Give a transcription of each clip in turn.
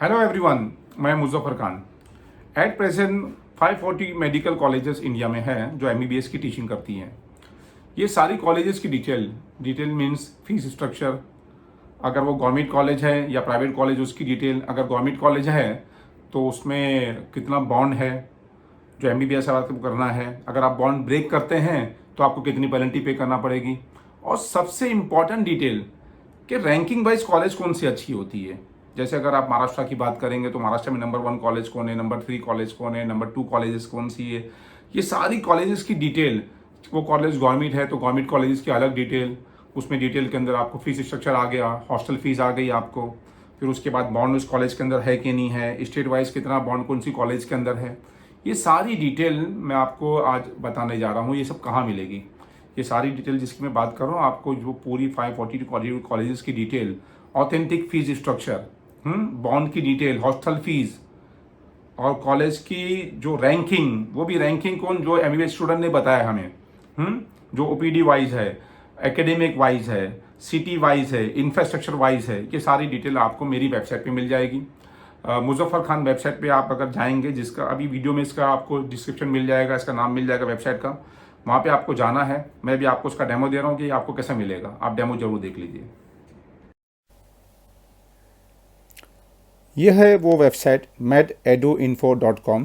Hello everyone, मैं Muzaffar Khan. At present 540 medical colleges India में हैं जो एमबीबीएस की टीचिंग करती हैं। ये सारी कॉलेजेस की डिटेल मीन्स फीस स्ट्रक्चर, अगर वो गवर्नमेंट कॉलेज है या प्राइवेट कॉलेज उसकी डिटेल, अगर गवर्नमेंट कॉलेज है तो उसमें कितना बॉन्ड है जो एमबीबीएस आपको करना है, अगर आप बॉन्ड ब्रेक करते हैं तो आपको कितनी पेनल्टी पे करना पड़ेगी, और सबसे इम्पॉर्टेंट डिटेल कि रैंकिंग वाइज कॉलेज कौन सी अच्छी होती है। जैसे अगर आप महाराष्ट्र की बात करेंगे तो महाराष्ट्र में नंबर 1 कॉलेज कौन है, नंबर 3 कॉलेज कौन है, नंबर 2 कॉलेजेस कौन सी है, ये सारी कॉलेजेस की डिटेल। वो कॉलेज गवर्नमेंट है तो गवर्नमेंट कॉलेजेस की अलग डिटेल, उसमें डिटेल के अंदर आपको फीस स्ट्रक्चर आ गया, हॉस्टल फीस आ गई आपको, फिर उसके बाद बॉन्ड उस कॉलेज के अंदर है कि नहीं है, स्टेट वाइज कितना बॉन्ड कौन सी कॉलेज के अंदर है, ये सारी डिटेल मैं आपको आज बताने जा रहा हूँ। ये सब कहाँ मिलेगी, ये सारी डिटेल जिसकी मैं बात कर रहा हूँ आपको, जो पूरी 540 कॉलेजेस की detail, authentic fees structure, bond की डिटेल, हॉस्टल फीस और कॉलेज की जो रैंकिंग, वो भी रैंकिंग कौन, जो एमबीबीएस स्टूडेंट ने बताया हमें, जो ओपीडी वाइज है, एकेडमिक वाइज है, सिटी वाइज है, इंफ्रास्ट्रक्चर वाइज है, ये सारी डिटेल आपको मेरी वेबसाइट पे मिल जाएगी। मुजफ्फर खान वेबसाइट पे आप अगर जाएंगे, जिसका अभी वीडियो में इसका आपको डिस्क्रिप्शन मिल जाएगा, इसका नाम मिल जाएगा वेबसाइट का, वहाँ पे आपको जाना है। मैं भी आपको उसका डेमो दे रहा हूँ कि आपको कैसा मिलेगा, आप डेमो जरूर देख लीजिए। यह है वो वेबसाइट mededuinfo.com।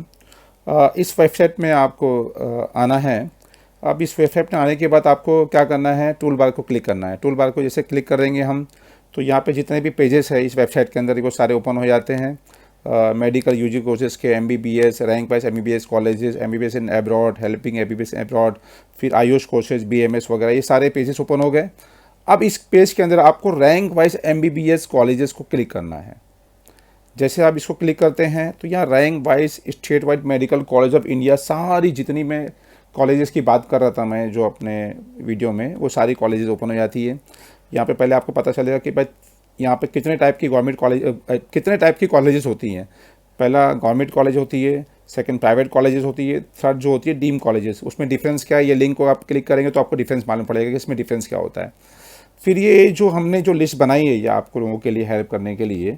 इस वेबसाइट में आपको आना है। अब इस वेबसाइट में आने के बाद आपको क्या करना है, टूल बार को क्लिक करना है। टूल बार को जैसे क्लिक करेंगे हम तो यहाँ पे जितने भी पेजेस है इस वेबसाइट के अंदर वो सारे ओपन हो जाते हैं। मेडिकल यूजी कोर्सेज के MBBS, rank wise MBBS colleges, MBBS इन एब्रॉड, हेल्पिंग एमबीबीएस एब्रॉड, फिर आयुष कोर्सेज, बीएमएस वगैरह, ये सारे पेजेस ओपन हो गए। अब इस पेज के अंदर आपको रैंक वाइज एमबीबीएस कॉलेजेस को क्लिक करना है। जैसे आप इसको क्लिक करते हैं तो यहाँ rank wise state wide medical college of India, सारी जितनी मैं कॉलेजेस की बात कर रहा था मैं जो अपने वीडियो में, वो सारी कॉलेजेस ओपन हो जाती है। यहाँ पे पहले आपको पता चलेगा कि भाई यहाँ पे कितने टाइप की गवर्नमेंट कॉलेज, कितने टाइप की कॉलेजेस होती हैं। पहला गवर्नमेंट कॉलेज होती है, सेकंड प्राइवेट कॉलेजेस होती है, थर्ड जो होती है डीम कॉलेजेस। उसमें डिफरेंस क्या है, ये लिंक को आप क्लिक करेंगे तो आपको डिफरेंस मालूम पड़ेगा कि इसमें डिफरेंस क्या होता है। फिर ये जो हमने जो लिस्ट बनाई है ये आपको लोगों के लिए हेल्प करने के लिए,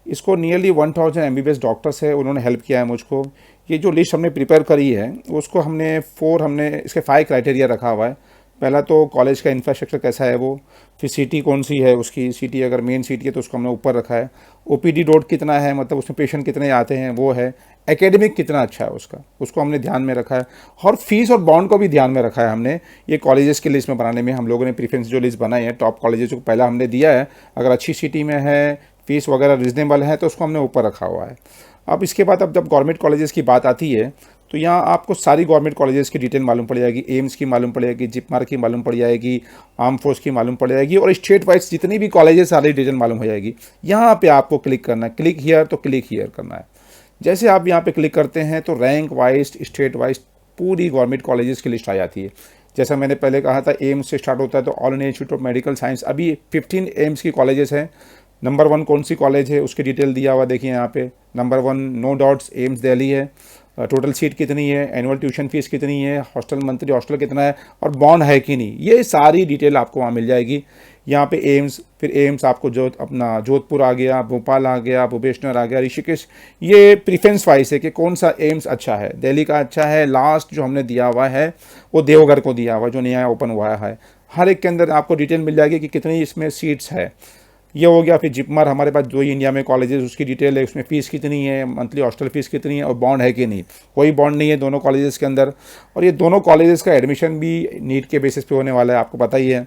इसको नियरली 1000 एमबीबीएस डॉक्टर्स है, उन्होंने हेल्प किया है मुझको। ये जो लिस्ट हमने प्रिपेयर करी है उसको हमने इसके 5 क्राइटेरिया रखा हुआ है। पहला तो कॉलेज का इंफ्रास्ट्रक्चर कैसा है वो, फिर सिटी कौन सी है उसकी, सिटी अगर मेन सिटी है तो उसको हमने ऊपर रखा है। ओपीडी लोड कितना है, मतलब उसमें पेशेंट कितने आते हैं वो है। एकेडमिक कितना अच्छा है उसका, उसको हमने ध्यान में रखा है। और फीस और बॉन्ड को भी ध्यान में रखा है हमने। ये कॉलेजेस की लिस्ट में बनाने में हम लोगों ने प्रीफरेंस जो लिस्ट बनाई है, टॉप कॉलेजेस को पहला हमने दिया है। अगर अच्छी सिटी में है, फीस वगैरह रिजनेबल है तो उसको हमने ऊपर रखा हुआ है। अब इसके बाद अब जब गवर्नमेंट कॉलेजेस की बात आती है तो यहाँ आपको सारी गवर्नमेंट कॉलेजेस की डिटेल मालूम पड़ जाएगी। एम्स की मालूम पड़ जाएगी, जिपमार की मालूम पड़ जाएगी, आर्म फोर्स की मालूम पड़ जाएगी, और स्टेट वाइज जितनी भी कॉलेजेस सारी डिटेल मालूम हो जाएगी। यहाँ पे आपको क्लिक करना है, क्लिक हियर तो क्लिक हियर करना है। जैसे आप यहाँ पे क्लिक करते हैं तो रैंक वाइज, स्टेट वाइज पूरी गवर्नमेंट कॉलेजेस की लिस्ट आ जाती है। जैसा मैंने पहले कहा था एम्स से स्टार्ट होता है तो all India institute of medical science, अभी 15 एम्स की कॉलेजेस हैं। नंबर 1 कौन सी कॉलेज है उसकी डिटेल दिया हुआ देखिए यहाँ पे। Number 1 no doubts AIIMS Delhi है। टोटल सीट कितनी है, एनुअल ट्यूशन फीस कितनी है, हॉस्टल मंथली हॉस्टल कितना है, और बॉन्ड है कि नहीं, ये सारी डिटेल आपको वहाँ मिल जाएगी। यहाँ पे एम्स, फिर एम्स आपको जो अपना जोधपुर आ गया, भोपाल आ गया, भुवनेश्वर आ गया, ऋषिकेश, ये प्रीफरेंस वाइज है कि कौन सा एम्स अच्छा है। दिल्ली का अच्छा है। लास्ट जो हमने दिया हुआ है वो देवघर को दिया हुआ जो नया ओपन हुआ है। हर एक के अंदर आपको डिटेल मिल जाएगी कि कितनी इसमें सीट्स है। ये हो गया। फिर जिपमर, हमारे पास 2 ही इंडिया में कॉलेजेस, उसकी डिटेल है, उसमें फ़ीस कितनी है, मंथली हॉस्टल फीस कितनी है, और बॉन्ड है कि नहीं। कोई बॉन्ड नहीं है दोनों कॉलेजेस के अंदर। और ये दोनों कॉलेजेस का एडमिशन भी नीट के बेसिस पे होने वाला है, आपको पता ही है।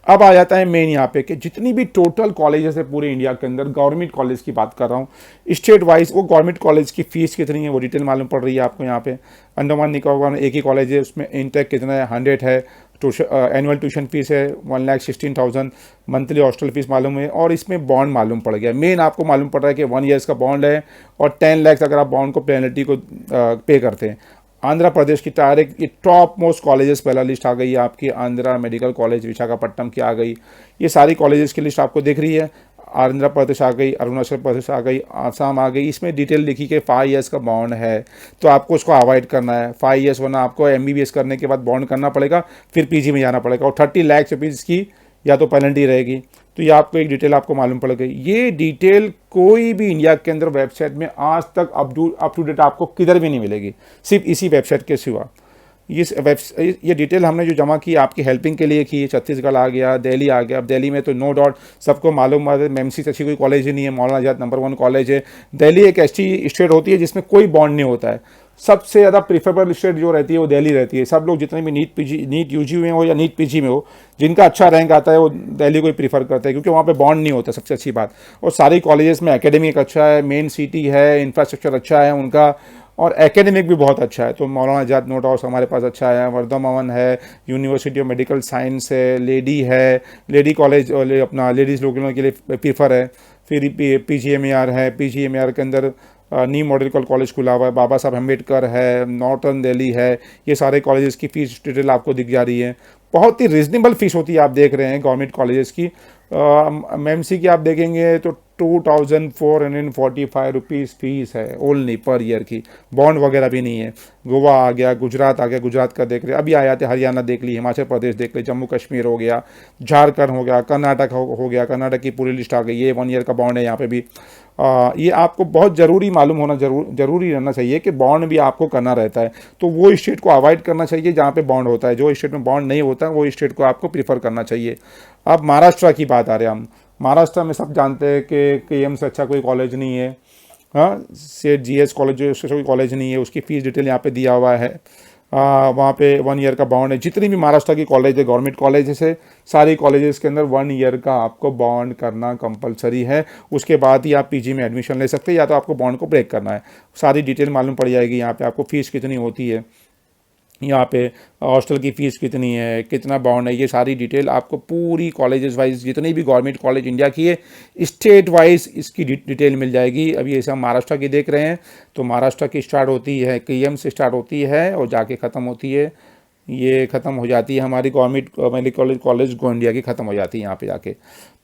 अब आ जाता है मेन यहाँ पे कि जितनी भी टोटल कॉलेजेस है पूरे इंडिया के अंदर, गवर्नमेंट कॉलेज की बात कर रहा हूँ, स्टेट वाइज वो गवर्नमेंट कॉलेज की फ़ीस कितनी है वो डिटेल मालूम पड़ रही है आपको यहाँ पे। अंडमान निकोबार में एक ही कॉलेज है, उसमें इंटेक कितना है, 100 है। एनुअल ट्यूशन फीस है 1,16,000, मंथली हॉस्टल फीस मालूम है, और इसमें बॉन्ड मालूम पड़ गया। मेन आपको मालूम पड़ रहा है कि 1 ईयर्स का बॉन्ड है, और 10 लाख अगर आप बॉन्ड को पेनल्टी को पे करते हैं। आंध्र प्रदेश की डायरेक्ट टॉप मोस्ट कॉलेजेस पहला लिस्ट आ गई है आपकी। आंध्रा मेडिकल कॉलेज विशाखापट्टनम की आ गई। ये सारी कॉलेजेस की लिस्ट आपको दिख रही है। आंध्र प्रदेश आ गई, अरुणाचल प्रदेश आ गई, आसाम आ गई। इसमें डिटेल लिखी कि 5 ईयर्स का बॉन्ड है, तो आपको उसको अवॉइड करना है 5 ईयर्स, वरना आपको एमबीबीएस करने के बाद बॉन्ड करना पड़ेगा, फिर पीजी में जाना पड़ेगा, और 30 लाख रुपीज़ की या तो पेनल्टी रहेगी। तो ये आपको एक डिटेल आपको मालूम पड़ गई। ये डिटेल कोई भी इंडिया के अंदर वेबसाइट में आज तक अप टू डेट आपको किधर भी नहीं मिलेगी, सिर्फ इसी वेबसाइट के सिवा। ये डिटेल हमने जो जमा की आपकी हेल्पिंग के लिए की। छत्तीसगढ़ आ गया, दिल्ली आ गया। अब दिल्ली में तो नो डाउट सबको मालूम है मेमसी से अच्छी कोई कॉलेज ही नहीं है, मौलाना आज़ाद नंबर 1 कॉलेज है। दिल्ली एक ऐसी स्टेट होती है जिसमें कोई बॉन्ड नहीं होता है। सबसे ज़्यादा प्रीफरेबल स्टेट जो रहती है वो दिल्ली रहती है। सब लोग जितने भी नीट यूजी में हो या नीट पीजी में हो, जिनका अच्छा रैंक आता है वो दिल्ली को ही प्रीफर करते हैं, क्योंकि वहाँ पे बॉन्ड नहीं होता, सबसे अच्छी बात। और सारी कॉलेजेस में एकेडमिक अच्छा है, मेन सिटी है, इंफ्रास्ट्रक्चर अच्छा है उनका, और एकेडमिक भी बहुत अच्छा है। तो मौलाना आज़ाद नो डाउट हमारे पास अच्छा है, वर्धमान है, यूनिवर्सिटी ऑफ मेडिकल साइंस है, लेडी कॉलेज और अपना लेडीज़ लोगों के लिए प्रीफर है। फिर PGMAR है, PGMAR के अंदर न्यू मॉडल कॉलेज खुला हुआ है, बाबा साहब अम्बेडकर है, नॉर्थर्न दिल्ली है। ये सारे कॉलेजेस की फ़ीस डिटेल आपको दिख जा रही है। बहुत ही रिजनेबल फ़ीस होती है, आप देख रहे हैं गवर्नमेंट कॉलेजेस की। MEMC की आप देखेंगे तो 2445 रुपीज़ फ़ीस है ओनली पर ईयर की, बॉन्ड वगैरह भी नहीं है। गोवा आ गया, गुजरात आ गया, गुजरात का देख रहे, अभी आया थे हरियाणा देख ली, हिमाचल प्रदेश देख ली, जम्मू कश्मीर हो गया, झारखंड हो गया, कर्नाटक हो गया। कर्नाटक की पूरी लिस्ट आ गई। ये 1 ईयर का बॉन्ड है यहाँ पे भी। ये आपको बहुत ज़रूरी मालूम होना ज़रूरी रहना चाहिए कि बॉन्ड भी आपको करना रहता है। तो वो स्टेट को अवॉइड करना चाहिए जहाँ पे बॉन्ड होता है। जो स्टेट में बॉन्ड नहीं होता वो स्टेट को आपको प्रीफर करना चाहिए। अब महाराष्ट्र की बात आ रहे हैं हम। महाराष्ट्र में सब जानते हैं कि KM से अच्छा कोई कॉलेज नहीं है। हाँ, सेठ GS कॉलेज जो उससे कोई कॉलेज नहीं है। उसकी फ़ीस डिटेल यहाँ पे दिया हुआ है। वहाँ पे 1 ईयर का बॉन्ड है। जितनी भी महाराष्ट्र की कॉलेज है, गवर्नमेंट कॉलेज है, सारी कॉलेजेस के अंदर 1 ईयर का आपको बॉन्ड करना कंपलसरी है। उसके बाद ही आप PG में एडमिशन ले सकते हैं, या तो आपको बॉन्ड को ब्रेक करना है। सारी डिटेल मालूम पड़ जाएगी यहाँ पे आपको, फ़ीस कितनी होती है, यहाँ पे हॉस्टल की फ़ीस कितनी है, कितना बॉन्ड है। ये सारी डिटेल आपको पूरी कॉलेजेस वाइज, जितनी भी गवर्नमेंट कॉलेज इंडिया की है, स्टेट वाइज इसकी डिटेल मिल जाएगी। अभी ऐसे हम महाराष्ट्र की देख रहे हैं, तो महाराष्ट्र की स्टार्ट होती है KM से स्टार्ट होती है और जाके ख़त्म होती है, ये ख़त्म हो जाती है हमारी गवर्नमेंट मेडिकल कॉलेज गोंडिया की ख़त्म हो जाती है यहाँ पे जाके।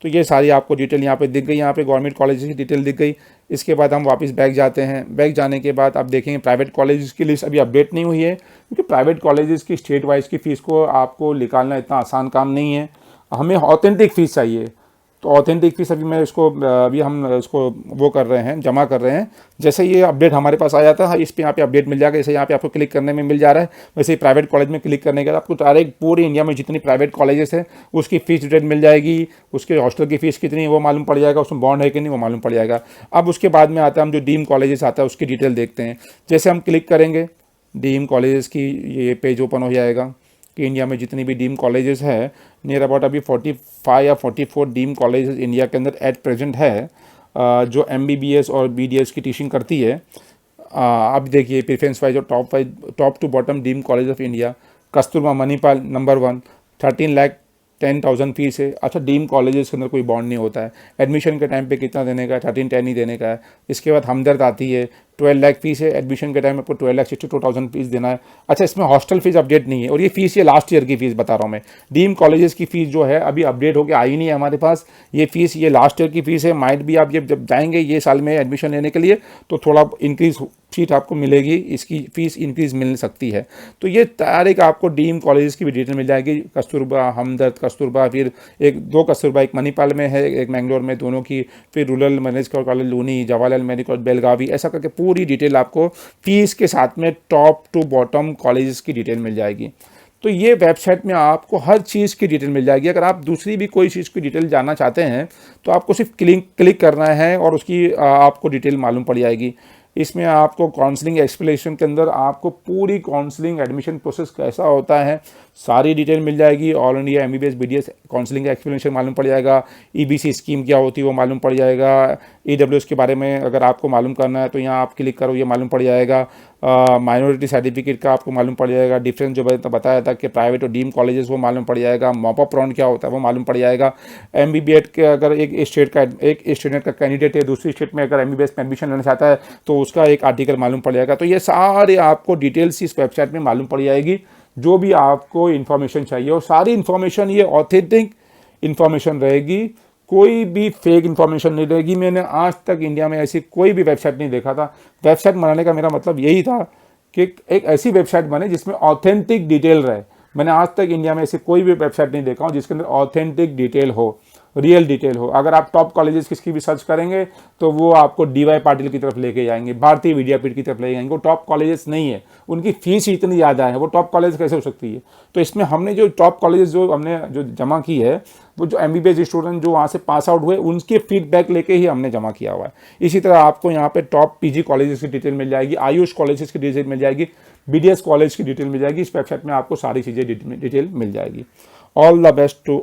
तो ये सारी आपको डिटेल यहाँ पे दिख गई। यहाँ पे गवर्नमेंट कॉलेज की डिटेल दिख गई। इसके बाद हम वापस बैक जाते हैं। बैक जाने के बाद आप देखेंगे प्राइवेट कॉलेजेस की लिस्ट अभी अपडेट नहीं हुई है, क्योंकि प्राइवेट कॉलेजेस की स्टेट वाइज की फ़ीस को आपको निकालना इतना आसान काम नहीं है। हमें ऑथेंटिक फ़ीस चाहिए। तो ऑथेंटिक फ़ीस अभी हम इसको वो कर रहे हैं, जमा कर रहे हैं। जैसे ये अपडेट हमारे पास आ जाता है, इस पे यहाँ पे अपडेट मिल जाएगा। जैसे यहाँ पे आपको क्लिक करने में मिल जा रहा है, वैसे ही प्राइवेट कॉलेज में क्लिक करने के बाद आपको डायरेक्ट पूरी इंडिया में जितनी प्राइवेट कॉलेजेस है उसकी फ़ीस डिटेल मिल जाएगी। उसके हॉस्टल की फ़ीस कितनी है वो मालूम पड़ जाएगा, उसमें बॉन्ड है कि नहीं वो मालूम पड़ जाएगा। अब उसके बाद में आता है हम जो डीम कॉलेजेस आता है उसकी डिटेल देखते हैं। जैसे हम क्लिक करेंगे, डीम कॉलेजेस की ये पेज ओपन हो जाएगा कि इंडिया में जितनी भी डीम कॉलेजेस है, नियर अबाउट अभी 45 या 44 डीम कॉलेजेस इंडिया के अंदर एट प्रेजेंट है, जो MBBS और BDS की टीचिंग करती है। अब देखिए प्रेफरेंस वाइज और top to bottom deem college of India. Kasturba Manipal number 1, 13,10,000 fees है। अच्छा, डीम कॉलेजेस के अंदर कोई बॉन्ड नहीं होता है। एडमिशन के टाइम पे कितना देने का है, 1310 ही देने का है। इसके बाद हमदर्द आती है, 12 लाख फीस है। एडमिशन के टाइम आपको 12,62,000 फीस देना है। अच्छा, इसमें हॉस्टल फीस अपडेट नहीं है, और ये फीस ये लास्ट ईयर की फ़ीस बता रहा हूँ मैं। डीम कॉलेजेस की फ़ीस जो है अभी अपडेट होकर आई नहीं है हमारे पास। ये फ़ीस ये लास्ट ईयर की फ़ीस है। माइट भी आप जब जाएंगे ये साल में एडमिशन लेने के लिए तो थोड़ा इंक्रीज़ सीट आपको मिलेगी, इसकी फ़ीस इंक्रीज़ मिल सकती है। तो ये तारीख आपको डीम कॉलेजेस की भी डिटेल मिल जाएगी। कस्तूरबा, हमदर्द, कस्तूरबा, फिर 2 कस्तूरबा, एक मणिपाल में है, एक मैंगलोर में, दोनों की। फिर rural medical college Loni, Jawaharlal medical Belagavi, ऐसा करके पूरी डिटेल आपको फीस के साथ में टॉप टू बॉटम कॉलेजेस की डिटेल मिल जाएगी। तो ये वेबसाइट में आपको हर चीज़ की डिटेल मिल जाएगी। अगर आप दूसरी भी कोई चीज़ की डिटेल जानना चाहते हैं तो आपको सिर्फ क्लिक करना है और उसकी आपको डिटेल मालूम पड़ जाएगी। इसमें आपको काउंसलिंग एक्सप्लेनेशन के अंदर आपको पूरी काउंसलिंग एडमिशन प्रोसेस कैसा होता है सारी डिटेल मिल जाएगी। All India MBBS BDS counselling explanation मालूम पड़ जाएगा। EBC स्कीम क्या होती है वो मालूम पड़ जाएगा। EWS के बारे में अगर आपको मालूम करना है तो यहाँ आप क्लिक करो, ये मालूम पड़ जाएगा। माइनॉरिटी सर्टिफिकेट का आपको मालूम पड़ जाएगा। डिफरेंस जो बताया था कि प्राइवेट और डीम कॉलेजेस वो मालूम पड़ जाएगा। मॉप अप राउंड क्या होता है वो मालूम पड़ जाएगा। MBBS के अगर एक स्टूडेंट का कैंडिडेट है दूसरी स्टेट में अगर MBBS में एडमिशन लेना चाहता है तो उसका एक आर्टिकल मालूम पड़ जाएगा। तो ये सारे आपको डिटेल्स इस वेबसाइट में मालूम पड़ जाएगी, जो भी आपको इन्फॉर्मेशन चाहिए। और सारी इन्फॉर्मेशन ये ऑथेंटिक इन्फॉर्मेशन रहेगी, कोई भी फेक इन्फॉर्मेशन नहीं रहेगी। मैंने आज तक इंडिया में ऐसी कोई भी वेबसाइट नहीं देखा था। वेबसाइट बनाने का मेरा मतलब यही था कि एक ऐसी वेबसाइट बने जिसमें ऑथेंटिक डिटेल रहे। मैंने आज तक इंडिया में ऐसी कोई भी वेबसाइट नहीं देखा हूँ जिसके अंदर ऑथेंटिक डिटेल हो। रियल डिटेल हो। अगर आप टॉप कॉलेजेस किसकी भी सर्च करेंगे तो वो आपको DY पाटिल की तरफ लेके जाएंगे, भारतीय विद्यापीठ की तरफ ले जाएंगे। वो टॉप कॉलेजेस नहीं है, उनकी फीस इतनी ज़्यादा है, वो टॉप कॉलेज कैसे हो सकती है। तो इसमें हमने जो टॉप कॉलेजेस जो हमने जो जमा की है, वो जो MBBS स्टूडेंट जो वहाँ से पास आउट हुए उनके फीडबैक लेके ही हमने जमा किया हुआ है। इसी तरह आपको यहाँ पे टॉप PG कॉलेजेस की डिटेल मिल जाएगी, आयुष कॉलेजेस की डिटेल मिल जाएगी, BDS कॉलेज की डिटेल मिल जाएगी। इस वेबसाइट में आपको सारी चीज़ें डिटेल मिल जाएगी। All the best to